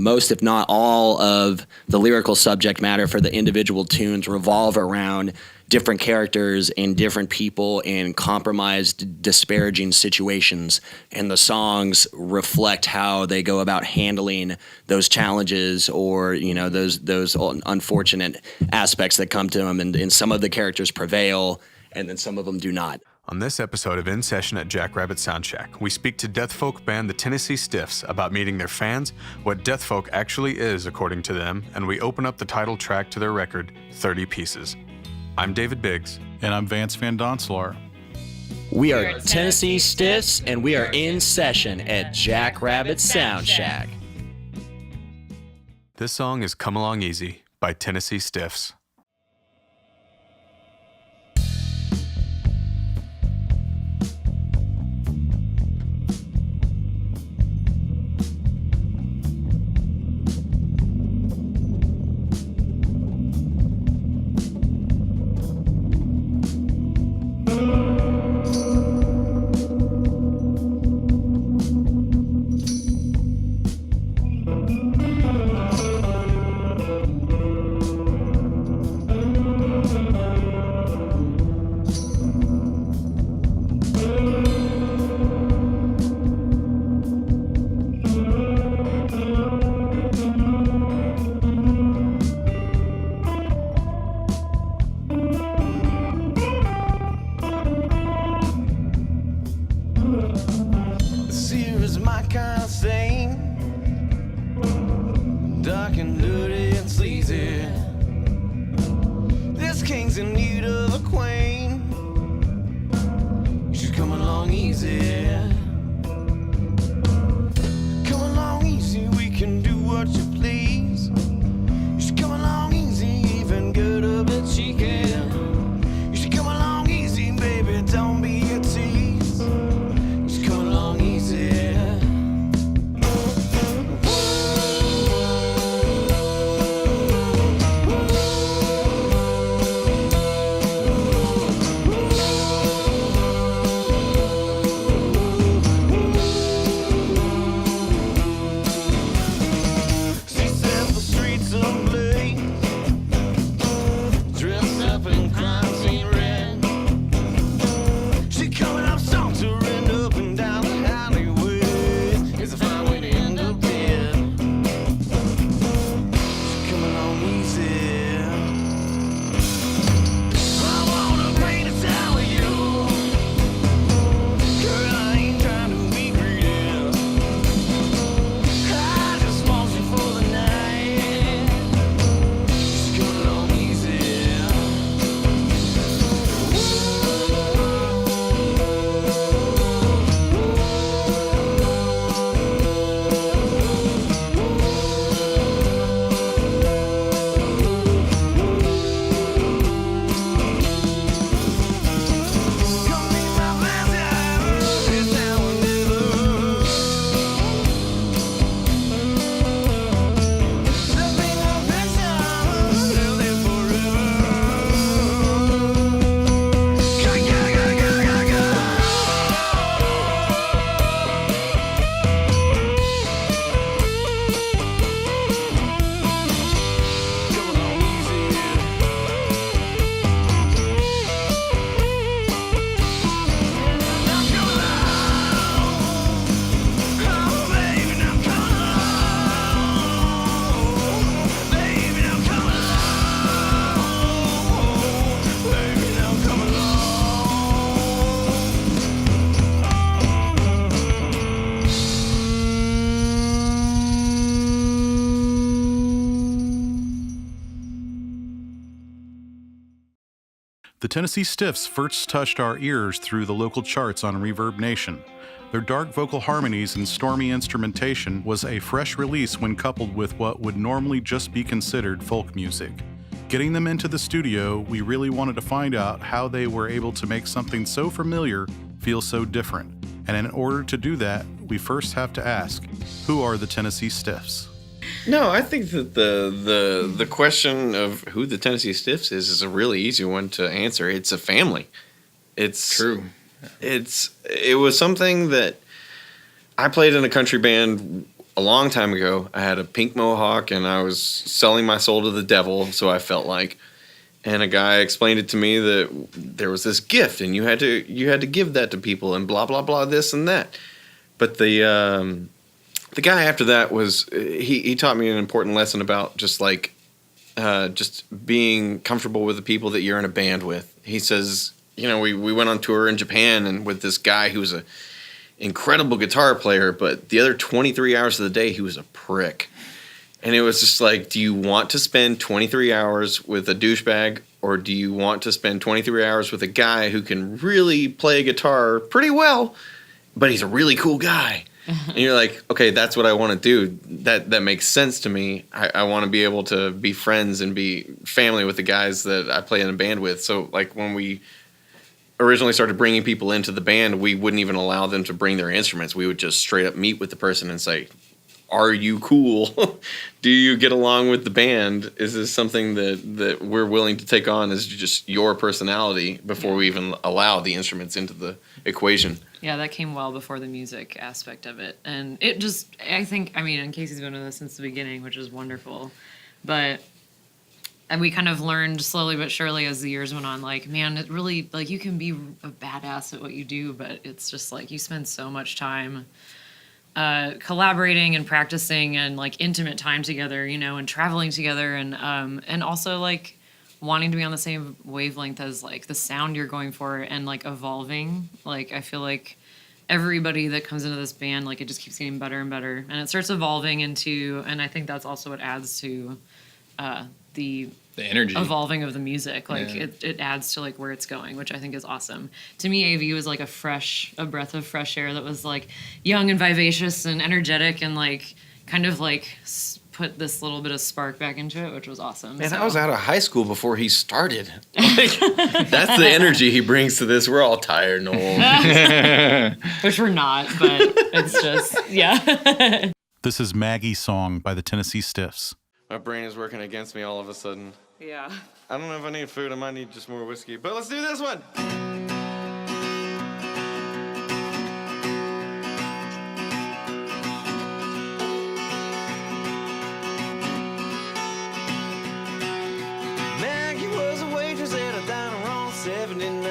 most, if not all, of the lyrical subject matter for the individual tunes revolve around different characters and different people in compromised, disparaging situations. And the songs reflect how they go about handling those challenges or, those unfortunate aspects that come to them. And some of the characters prevail, and then some of them do not. On this episode of In Session at JackRabbit SoundShack, we speak to death folk band the Tennessee Stiffs about meeting their fans, what death folk actually is according to them, and we open up the title track to their record, 30 Pieces. I'm David Biggs. And I'm Vance Van Donselaar. We are Tennessee Stiffs, and we are in session at JackRabbit SoundShack. This song is Come Along Easy by Tennessee Stiffs. The Tennessee Stiffs first touched our ears through the local charts on Reverb Nation. Their dark vocal harmonies and stormy instrumentation was a fresh release when coupled with what would normally just be considered folk music. Getting them into the studio, we really wanted to find out how they were able to make something so familiar feel so different. And in order to do that, we first have to ask, who are the Tennessee Stiffs? No, I think that the question of who the Tennessee Stiffs is a really easy one to answer. It's a family. It's true. It was something that I played in a country band a long time ago. I had a pink mohawk, and I was selling my soul to the devil, so I felt like. And a guy explained it to me that there was this gift, and you had to give that to people, and blah blah blah, this and that. But the guy after that was he taught me an important lesson about just being comfortable with the people that you're in a band with. He says, we went on tour in Japan, and with this guy who was a incredible guitar player, but the other 23 hours of the day he was a prick. And it was just like, do you want to spend 23 hours with a douchebag, or do you want to spend 23 hours with a guy who can really play a guitar pretty well, but he's a really cool guy? And you're like, okay, that's what I want to do. That makes sense to me. I want to be able to be friends and be family with the guys that I play in a band with. So like when we originally started bringing people into the band, we wouldn't even allow them to bring their instruments. We would just straight up meet with the person and say, are you cool? Do you get along with the band? Is this something that we're willing to take on as just your personality before we even allow the instruments into the equation? Yeah, that came well before the music aspect of it. And it just, and Casey's been with us since the beginning, which is wonderful. And we kind of learned slowly but surely as the years went on, like, man, it really, like, you can be a badass at what you do, but it's just like you spend so much time collaborating and practicing and like intimate time together, and traveling together, and also like wanting to be on the same wavelength as like the sound you're going for, and like evolving. Like I feel like everybody that comes into this band, like it just keeps getting better and better, and it starts evolving into, and I think that's also what adds to the energy evolving of the music. Like it adds to like where it's going, which I think is awesome. To me, AV was like a breath of fresh air that was like young and vivacious and energetic, and like kind of like put this little bit of spark back into it, which was awesome. And I was out of high school before he started. Like, that's the energy he brings to this. We're all tired and old. Which we're not, but it's just, yeah. This is Maggie's song by the Tennessee Stiffs. My brain is working against me all of a sudden. Yeah. I don't know if I need food. I might need just more whiskey. But let's do this one. Maggie was a waitress at a diner on 79.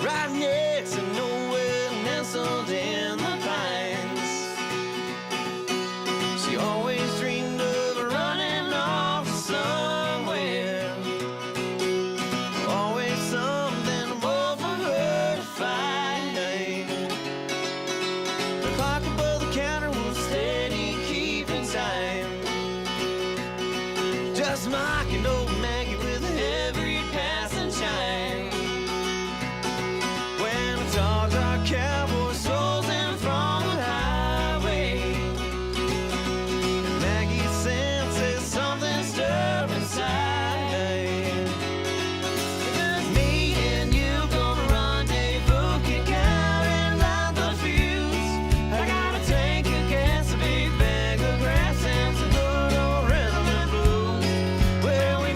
Right next to nowhere, nestled in the pines. She always dreamed of running off somewhere. Always something more for her to find. The clock above the counter was steady, keeping time. Just mocking old Maggie with every passing chime. When a tall dark cowboy strolls in from the highway, Maggie senses something stir inside. Me and you gonna rendezvous, kick out and light the fuse. I gotta take a gas, a big bag of grass, and some good old rhythm and blues. Well, we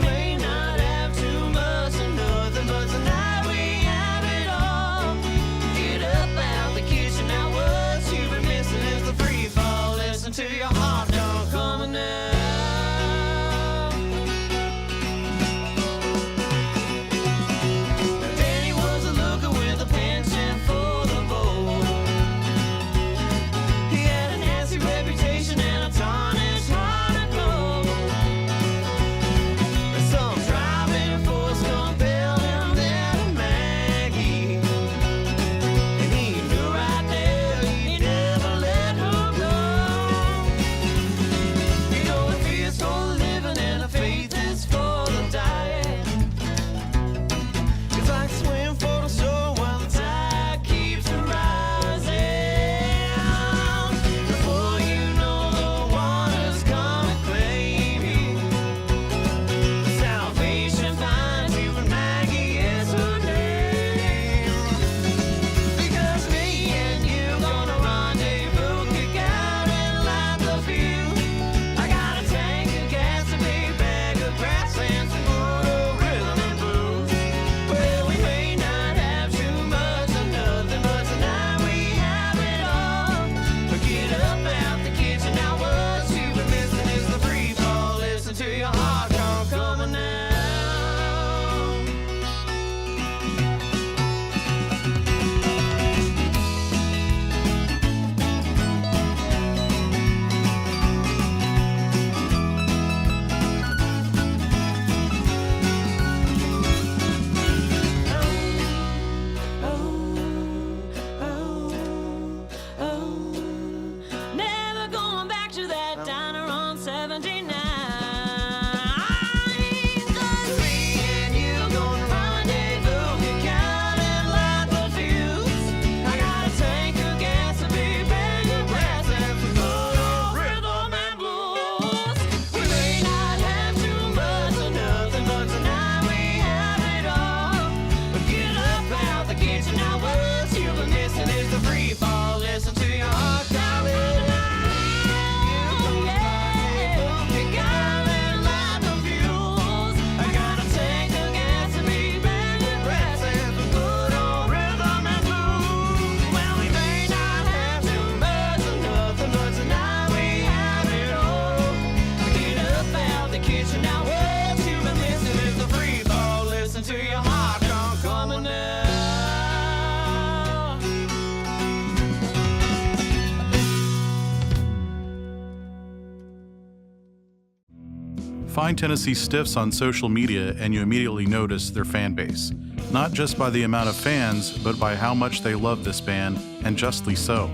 Find Tennessee Stiffs on social media and you immediately notice their fan base. Not just by the amount of fans, but by how much they love this band, and justly so.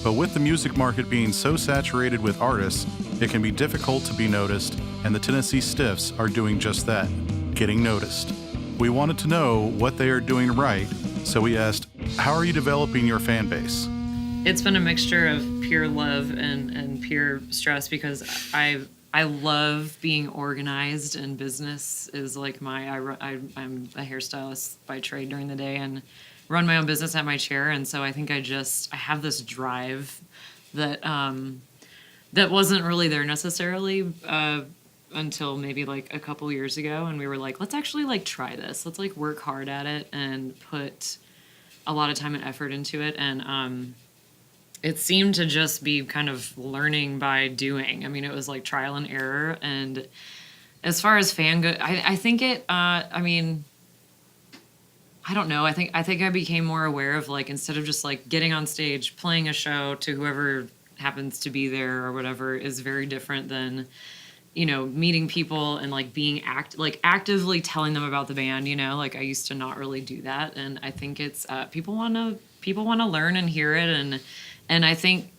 But with the music market being so saturated with artists, it can be difficult to be noticed, and the Tennessee Stiffs are doing just that, getting noticed. We wanted to know what they are doing right, so we asked, how are you developing your fan base? It's been a mixture of pure love and pure stress, because I love being organized, and business is like I'm a hairstylist by trade during the day and run my own business at my chair. And so I think I have this drive that that wasn't really there necessarily until maybe like a couple years ago. And we were like, let's actually like try this. Let's like work hard at it and put a lot of time and effort into it. And it seemed to just be kind of learning by doing. I mean, it was like trial and error. And as far as fan go, I think it, I mean, I don't know. I think I became more aware of like, instead of just like getting on stage, playing a show to whoever happens to be there or whatever, is very different than, you know, meeting people and like being actively telling them about the band, you know, like I used to not really do that. And I think it's, people want to learn and hear it. And I think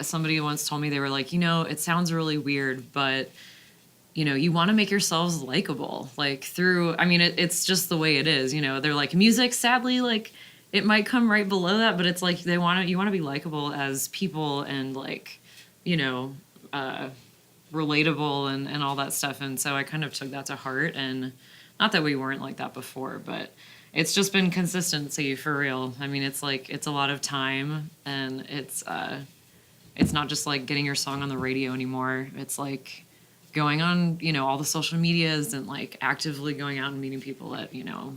somebody once told me, they were like, you know, it sounds really weird, but, you know, you want to make yourselves likable, like through, I mean, it's just the way it is, you know, they're like, music, sadly, like it might come right below that, but it's like you want to be likable as people and like, you know, relatable and all that stuff. And so I kind of took that to heart, and not that we weren't like that before, but it's just been consistency for real. I mean, it's like, it's a lot of time, and it's not just like getting your song on the radio anymore. It's like going on, you know, all the social medias and like actively going out and meeting people at, you know,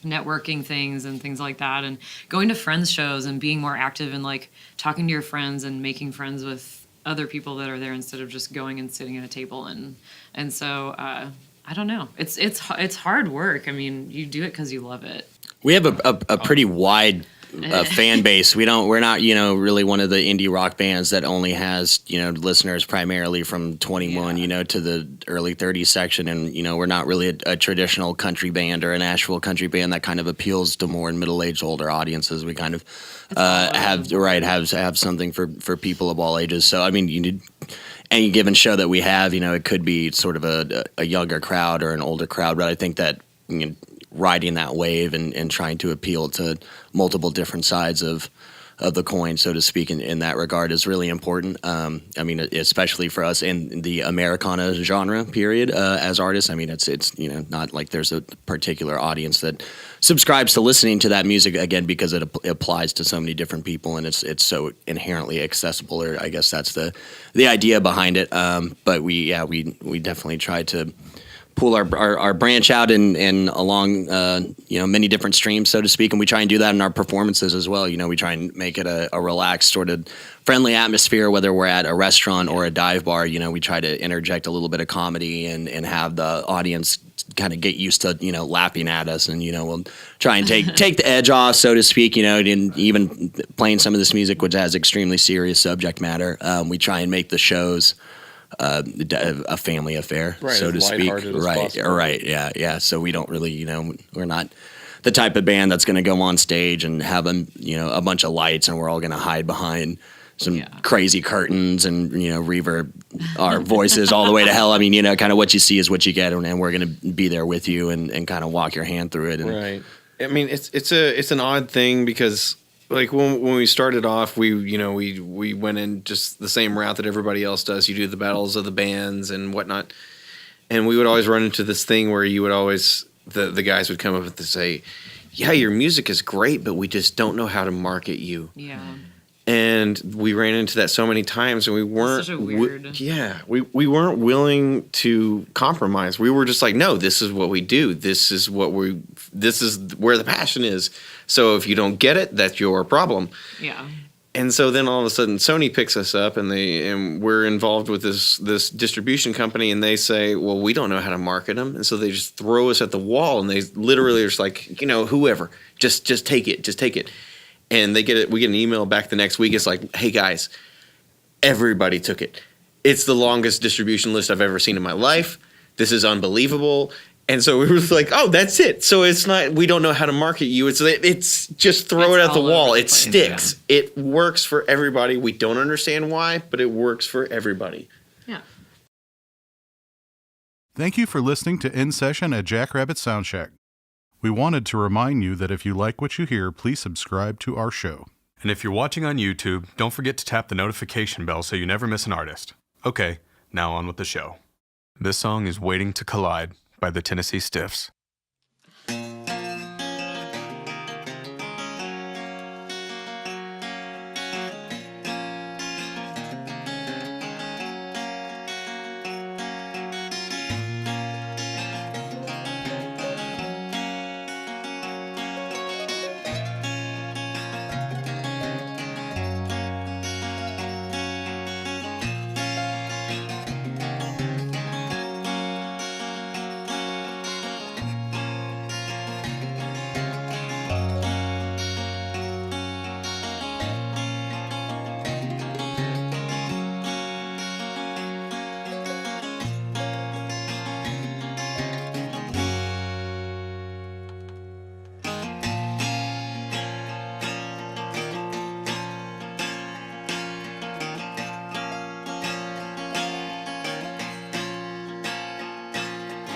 networking things and things like that, and going to friends shows and being more active and like talking to your friends and making friends with other people that are there instead of just going and sitting at a table. And so, I don't know. It's hard work. I mean, you do it because you love it. We have a pretty wide fan base. We're not, you know, really one of the indie rock bands that only has, you know, listeners primarily from 21, you know, to the early 30s section. And, you know, we're not really a traditional country band or a Nashville country band that kind of appeals to more middle-aged, older audiences. We kind of have something for people of all ages. So, I mean, you need any given show that we have, you know, it could be sort of a younger crowd or an older crowd, but I think that, you know, riding that wave and trying to appeal to multiple different sides of the coin, so to speak, in that regard is really important. I mean, especially for us in the Americana genre period as artists. I mean, it's you know, not like there's a particular audience that subscribes to listening to that music, again, because it applies to so many different people and it's so inherently accessible, or I guess that's the idea behind it. But we definitely try to pull our branch out and along you know, many different streams, so to speak, and we try and do that in our performances as well. You know, we try and make it a relaxed, sort of friendly atmosphere, whether we're at a restaurant or a dive bar. You know, we try to interject a little bit of comedy and have the audience kind of get used to, you know, laughing at us, and, you know, we'll try and take the edge off, so to speak, you know, and even playing some of this music which has extremely serious subject matter. We try and make the shows a family affair, right, so to speak. Right. Yeah. So we don't really, you know, we're not the type of band that's going to go on stage and have a bunch of lights and we're all going to hide behind some crazy curtains and, you know, reverb our voices all the way to hell. I mean, you know, kind of what you see is what you get, and we're going to be there with you and kind of walk your hand through it. And, right. I mean, it's an odd thing because, like, when we started off, we went in just the same route that everybody else does. You do the battles of the bands and whatnot, and we would always run into this thing where you would always the guys would come up and say, "Yeah, your music is great, but we just don't know how to market you." Yeah. And we ran into that so many times, and we weren't. Such a weird. We weren't willing to compromise. We were just like, no, this is what we do. This is where the passion is. So if you don't get it, that's your problem. Yeah. And so then all of a sudden, Sony picks us up, and we're involved with this distribution company, and they say, well, we don't know how to market them, and so they just throw us at the wall, and they literally are just like, you know, whoever, just take it. And we get an email back the next week. It's like, hey guys, everybody took it. it's the longest distribution list I've ever seen in my life. This is unbelievable. And so we were like, oh, that's it. So it's not, we don't know how to market you. It's just throw it at the wall. It sticks. Yeah. It works for everybody. We don't understand why, but it works for everybody. Yeah. Thank you for listening to In Session at JackRabbit SoundShack. We wanted to remind you that if you like what you hear, please subscribe to our show. And if you're watching on YouTube, don't forget to tap the notification bell so you never miss an artist. Okay, now on with the show. This song is Waiting to Collide by the Tennessee Stiffs.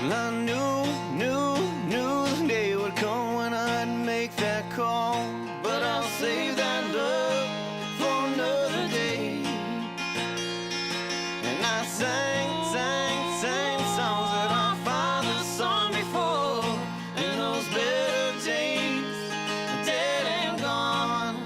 Well, I knew the day would come when I'd make that call, but I'll save that love for another day. And I sang songs that our father sung before, and those better days are dead and gone.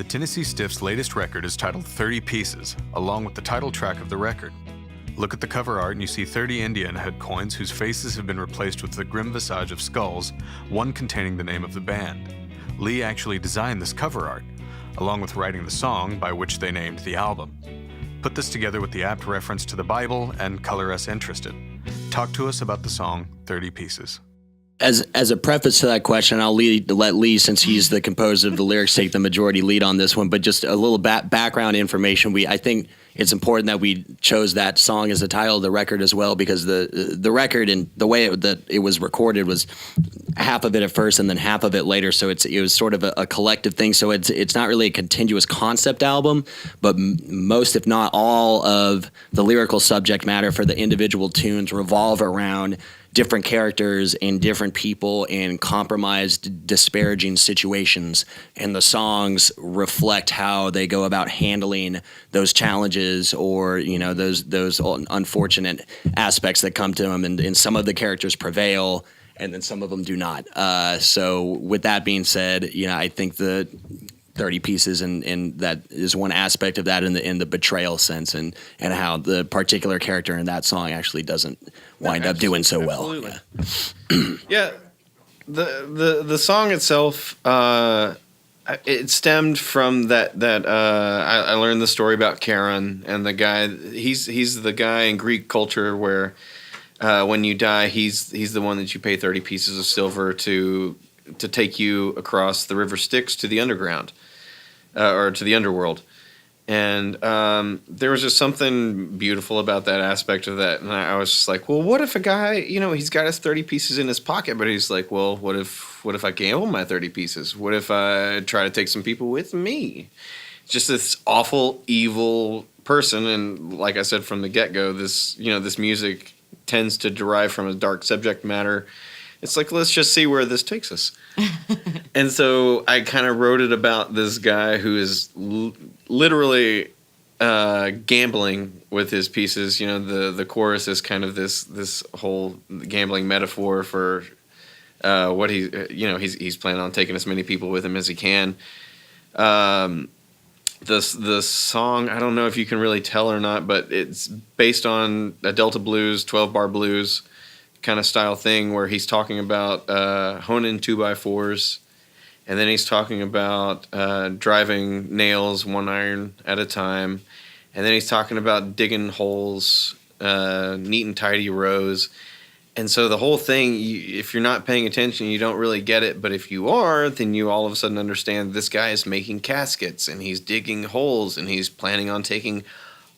Tennessee Stiff's latest record is titled 30 Pieces, along with the title track of the record. Look at the cover art and you see 30 Indian head coins whose faces have been replaced with the grim visage of skulls, one containing the name of the band. Lee actually designed this cover art, along with writing the song by which they named the album. Put this together with the apt reference to the Bible and color us interested. Talk to us about the song 30 Pieces. As a preface to that question, I'll let Lee, since he's the composer of the lyrics, take the majority lead on this one. But just a little background information. I think it's important that we chose that song as the title of the record as well, because the record and the way that it was recorded was half of it at first and then half of it later. So it was sort of a collective thing. So it's not really a continuous concept album, but most, if not all, of the lyrical subject matter for the individual tunes revolve around different characters and different people in compromised, disparaging situations. And the songs reflect how they go about handling those challenges or, those unfortunate aspects that come to them. And some of the characters prevail and then some of them do not. So with that being said, I think the 30 Pieces and that is one aspect of that in the betrayal sense and how the particular character in that song actually doesn't wind up doing so well. Yeah. The song itself, it stemmed from that I learned the story about Charon and the guy. He's the guy in Greek culture where when you die, he's the one that you pay 30 pieces of silver to take you across the river Styx to the underground. Or to the underworld. And there was just something beautiful about that aspect of that. And I was just like, well, what if a guy, he's got his 30 pieces in his pocket, but he's like, well, what if I gamble my 30 pieces? What if I try to take some people with me? Just this awful, evil person. And like I said from the get-go, this music tends to derive from a dark subject matter. It's like, let's just see where this takes us. And so I kind of wrote it about this guy who is literally gambling with his pieces. The chorus is kind of this whole gambling metaphor for what he's planning on taking as many people with him as he can. The song, I don't know if you can really tell or not, but it's based on a Delta blues, 12-bar blues kind of style thing where he's talking about honing 2x4s, and then he's talking about driving nails one iron at a time, and then he's talking about digging holes, neat and tidy rows. And so the whole thing, if you're not paying attention, you don't really get it. But if you are, then you all of a sudden understand this guy is making caskets and he's digging holes and he's planning on taking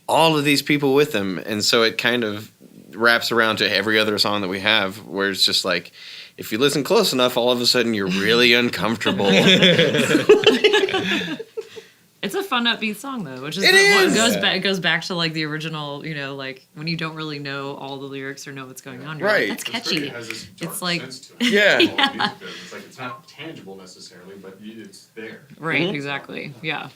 all of these people with him. And so it kind of wraps around to every other song that we have, where it's just like, if you listen close enough, all of a sudden you're really uncomfortable. It's a fun, upbeat song though, which is it goes back to like the original, like when you don't really know all the lyrics or know what's going on. You're Right. Like, that's catchy. It has this dark It's like- sense to it. Yeah. It's like it's not tangible necessarily, but it's there. Right. Mm-hmm. Exactly. Yeah.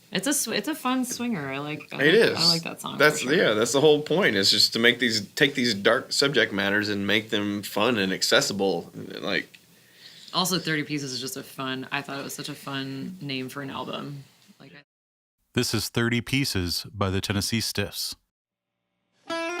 It's a fun swinger. I like that song. That's for sure. that's the whole point. Is just to take these dark subject matters and make them fun and accessible. Like, Also, 30 Pieces is just I thought it was such a fun name for an album. This is 30 Pieces by the Tennessee Stiffs. I'm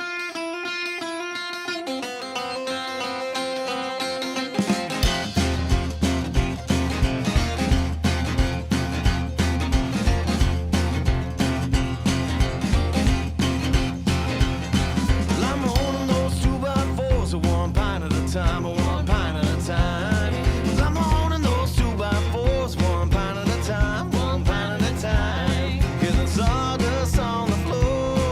holding those 2x4s at one pint at a time, one pint at a time. I'm holding those 2x4s one pint at a time, one pint at a time. Getting sawdust on the floor.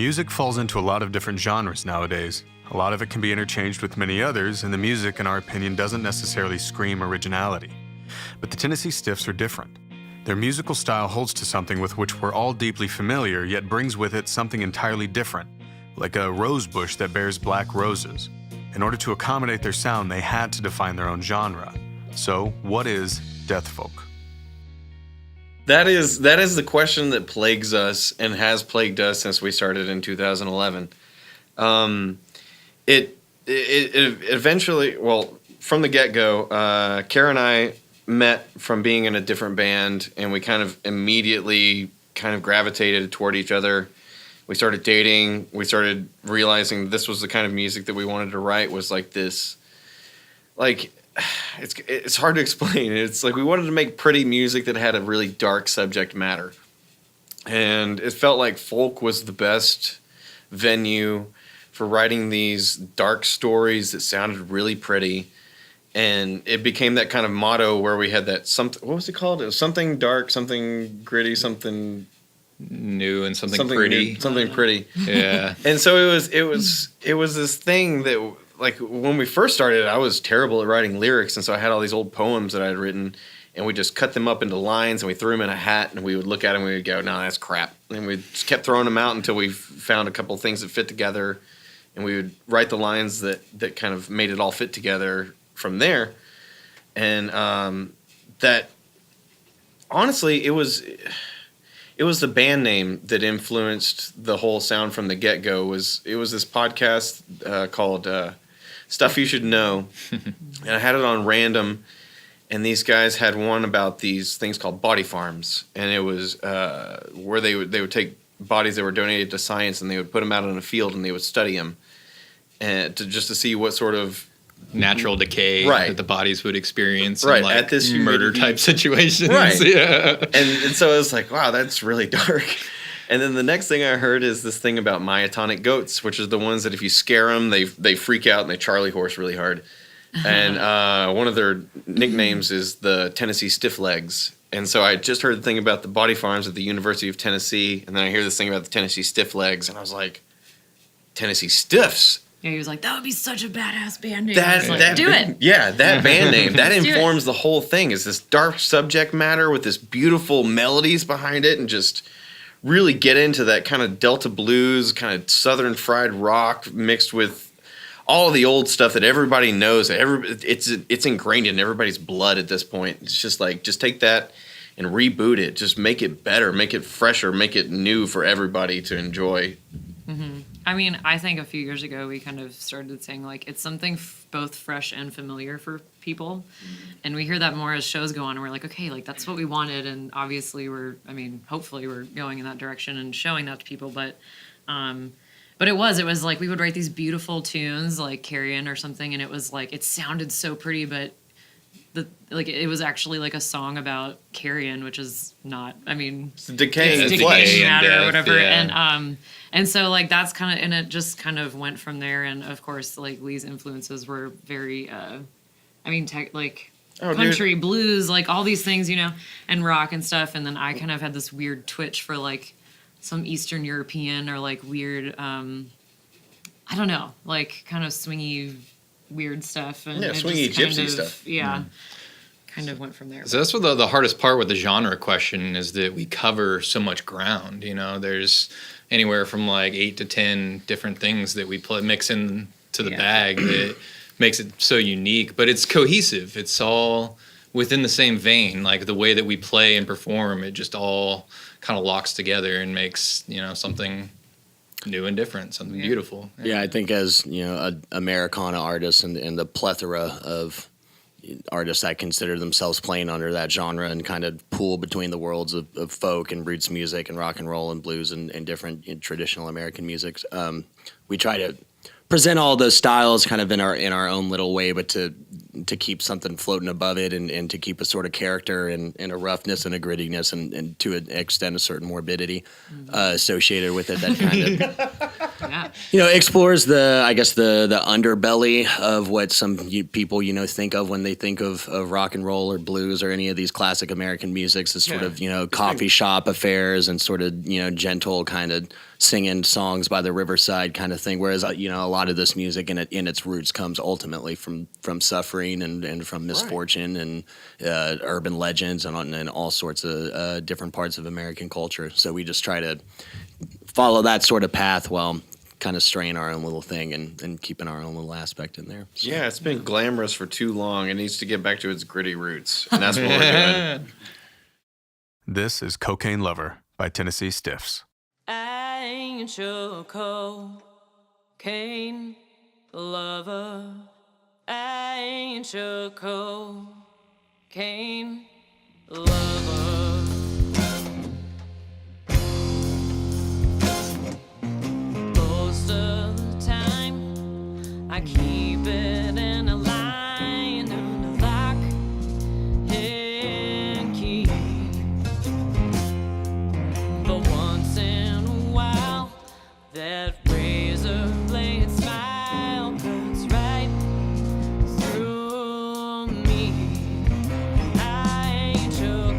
Music falls into a lot of different genres nowadays. A lot of it can be interchanged with many others, and the music, in our opinion, doesn't necessarily scream originality. But the Tennessee Stiffs are different. Their musical style holds to something with which we're all deeply familiar, yet brings with it something entirely different, like a rose bush that bears black roses. In order to accommodate their sound, they had to define their own genre. So, what is death folk? That is the question that plagues us and has plagued us since we started in 2011. It eventually, well, from the get-go, Kara and I met from being in a different band, and we kind of immediately kind of gravitated toward each other. We started dating. We started realizing this was the kind of music that we wanted to write, was like this, like, it's hard to explain. It's like we wanted to make pretty music that had a really dark subject matter. And it felt like folk was the best venue for writing these dark stories that sounded really pretty. And it became that kind of motto where we had that something, what was it called? It was something dark, something gritty, something new and something pretty. Something pretty. Yeah. And so it was this thing that, like, when we first started, I was terrible at writing lyrics, and so I had all these old poems that I had written, and we just cut them up into lines, and we threw them in a hat, and we would look at them, and we would go, no, that's crap. And we just kept throwing them out until we found a couple of things that fit together, and we would write the lines that kind of made it all fit together from there. And that, honestly, it was the band name that influenced the whole sound from the get-go. It was this podcast called Stuff You Should Know, and I had it on random, and these guys had one about these things called body farms, and it was where they would take bodies that were donated to science, and they would put them out in a field, and they would study them, and to see what sort of natural decay that the bodies would experience in like at this murder type situations. Right. Yeah. And so I was like, wow, that's really dark. And then the next thing I heard is this thing about myotonic goats, which is the ones that if you scare them, they freak out and they Charlie horse really hard. And one of their nicknames is the Tennessee Stiff Legs. And so I just heard the thing about the body farms at the University of Tennessee, and then I hear this thing about the Tennessee Stiff Legs, and I was like, Tennessee Stiffs? Yeah, he was like, that would be such a badass band name. Do it. Yeah, that band name. That informs the whole thing. Is this dark subject matter with this beautiful melodies behind it, and just really get into that kind of Delta blues, kind of Southern fried rock mixed with all the old stuff that everybody knows. It's ingrained in everybody's blood at this point. It's just like, just take that and reboot it. Just make it better, make it fresher, make it new for everybody to enjoy. Mm-hmm. I mean, I think a few years ago we kind of started saying, like, it's something both fresh and familiar for people. And we hear that more as shows go on, and we're like, okay, like, that's what we wanted. And obviously hopefully we're going in that direction and showing that to people. But it was like we would write these beautiful tunes like Carrion or something, and it was like, it sounded so pretty, but it was actually like a song about carrion, which is not, I mean, it's decaying matter or whatever. Yeah. And so like that's kind of, and it just kind of went from there. And of course, like Lee's influences were very, country, blues, like all these things, you know, and rock and stuff. And then I kind of had this weird twitch for like some Eastern European or like weird, I don't know, like kind of swingy, weird stuff. And swingy gypsy stuff. Yeah. Kind of went from there. So that's what the hardest part with the genre question is, that we cover so much ground. You know, there's anywhere from like 8 to 10 different things that we mix in to the bag that makes it so unique. But it's cohesive. It's all within the same vein. Like the way that we play and perform, it just all kind of locks together and makes, you know, something new and different, something beautiful. Yeah, I think as, you know, an Americana artist and the plethora of artists that consider themselves playing under that genre and kind of pool between the worlds of folk and roots music and rock and roll and blues and different traditional American musics. We try to present all those styles kind of in our own little way, but to to keep something floating above it and to keep a sort of character and a roughness and a grittiness and to an extent a certain morbidity associated with it that kind of explores the underbelly of what some people think of when they think of rock and roll or blues or any of these classic American musics as sort of coffee shop affairs and sort of gentle kind of singing songs by the riverside kind of thing, whereas a lot of this music in its roots comes ultimately from suffering and from misfortune and urban legends and all sorts of different parts of American culture. So we just try to follow that sort of path while kind of straying our own little thing and keeping our own little aspect in there. So. Yeah, it's been glamorous for too long. It needs to get back to its gritty roots, and that's what we're doing. This is Cocaine Lover by Tennessee Stiffs. I ain't your cocaine lover. I ain't your cocaine lover. Most of the time, I keep it in a line and lock and key. But once in a while, that razor blade smile cuts right through me. I ain't your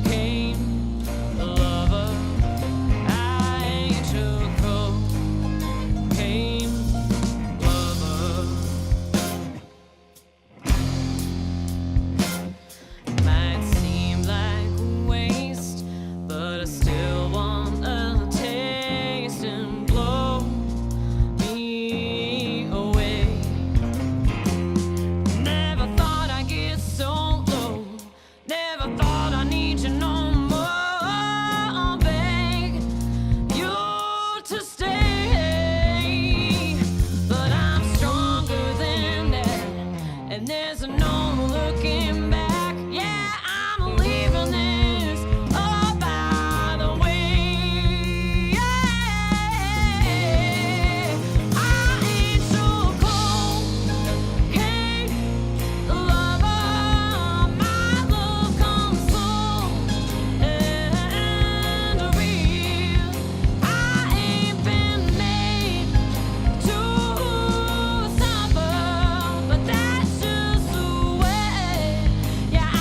cocaine lover. I ain't your cocaine lover. Might seem like a waste, but I still want a taste and blow me away. Never thought I'd get so low. Never thought I need you no more. I'll beg you to stay, but I'm stronger than that, and there's no looking back. Yeah, I'm leaving this all by the way. I ain't your cocaine lover. My love comes slow and real. I ain't been made to suffer, but that's just the way. Yeah, I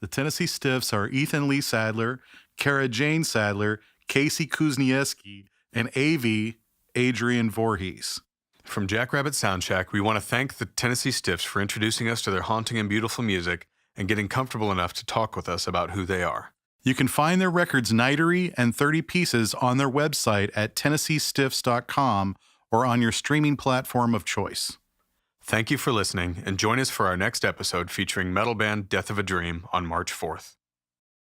The Tennessee Stiffs are Ethan Lee Sadler, Kara Jane Sadler, Casey Kuznieski, and AV Adrian Voorhees. From JackRabbit SoundShack, we want to thank the Tennessee Stiffs for introducing us to their haunting and beautiful music and getting comfortable enough to talk with us about who they are. You can find their records Nightery and 30 Pieces on their website at TennesseeStiffs.com or on your streaming platform of choice. Thank you for listening, and join us for our next episode featuring metal band Death of a Dream on March 4th.